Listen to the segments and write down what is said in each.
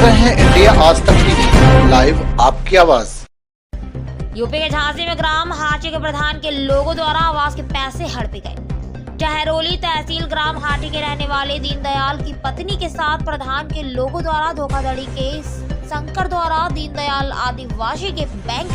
रहे हैं इंडिया आज तक टीवी लाइव आपकी आवाज। यूपी के झांसी में ग्राम हाटी के प्रधान के लोगों द्वारा आवास के पैसे हड़पे गए। टहरोली तहसील ग्राम हाटी के रहने वाले दीनदयाल की पत्नी के साथ प्रधान के लोगों द्वारा धोखाधड़ी के शंकर द्वारा दीनदयाल आदिवासी के बैंक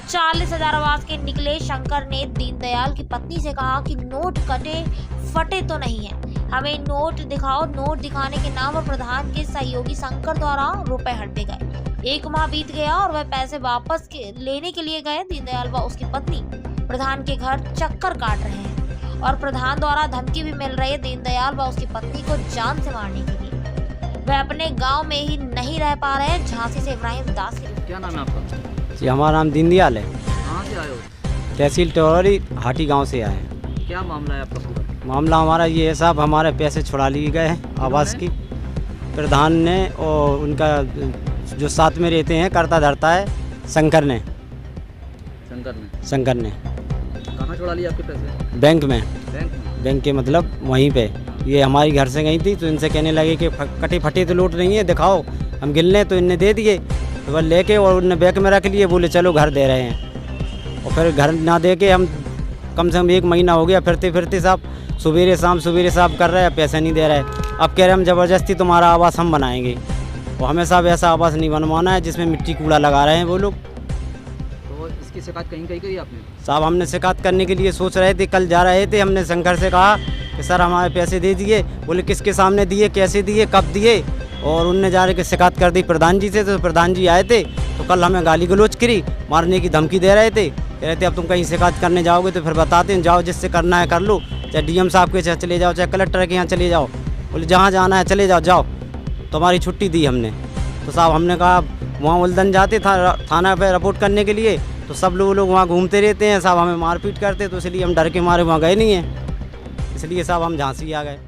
40,000 आवास के निकले। शंकर ने दीनदयाल की पत्नी से कहा कि नोट कटे फटे तो नहीं है, हमें नोट दिखाओ। नोट दिखाने के नाम पर प्रधान के सहयोगी शंकर द्वारा रुपए हड़पे गए। 1 माह बीत गया और वह पैसे वापस लेने के लिए गए। दीनदयाल व उसकी पत्नी प्रधान के घर चक्कर काट रहे हैं और प्रधान द्वारा धमकी भी मिल रही है दीनदयाल व उसकी पत्नी को जान से मारने के लिए। वह अपने गाँव में ही नहीं रह पा रहे हैं। झांसी से इब्राहिम दास के। क्या नाम है आपका? जी हमारा नाम दीनदयाल है। कहाँ से आए हो? तहसील टहरोली हाटी गांव से आए हैं। क्या मामला है आपका पूरा? मामला हमारा ये है साहब, हमारे पैसे छुड़ा लिए गए हैं आवास की। प्रधान ने और उनका जो साथ में रहते हैं करता धरता है शंकर ने। शंकर ने कहाँ छुड़ा लिए आपके पैसे? बैंक में। बैंक के मतलब वहीं पे। ये हमारी घर से गई थी तो इनसे कहने लगे कि कटे फटे तो लूट नहीं है, दिखाओ। हम गिन लें तो इनने दे दिए, तो वह लेके और उनने बैंक में रख लिए। बोले चलो घर दे रहे हैं, और फिर घर ना दे के हम कम से कम 1 महीना हो गया फिरते फिरते साहब सवेरे शाम कर रहे हैं, पैसे नहीं दे रहे। अब कह रहे हम ज़बरदस्ती तुम्हारा आवास हम बनाएंगे, और हमें साहब ऐसा आवास नहीं बनवाना है जिसमें मिट्टी कूड़ा लगा रहे हैं वो लोग। तो इसकी शिकायत कहीं करी आपने? साहब हमने शिकायत करने के लिए सोच रहे थे, कल जा रहे थे। हमने शंकर से कहा कि सर हमारे पैसे दे दिए। बोले किसके सामने दिए, कैसे दिए, कब दिए? और उनने जा के शिकायत कर दी प्रधान जी से। तो प्रधान जी आए थे तो कल हमें गाली गलौज करी, मारने की धमकी दे रहे थे। कह रहे थे अब तुम कहीं शिकायत करने जाओगे तो फिर बताते हैं, जाओ जिससे करना है कर लो, चाहे डीएम साहब के चले जाओ, चाहे कलेक्टर के यहाँ चले जाओ। बोले जहाँ जाना है चले जाओ, जाओ। तो हमारी छुट्टी दी हमने। तो साहब हमने कहा वहाँ उल्दन जाते थाना पे रिपोर्ट करने के लिए, तो सब लोग वहाँ घूमते रहते हैं साहब, हमें मारपीट करते। तो इसलिए हम डर के मारे वहाँ गए नहीं हैं, इसलिए साहब हम झांसी आ गए।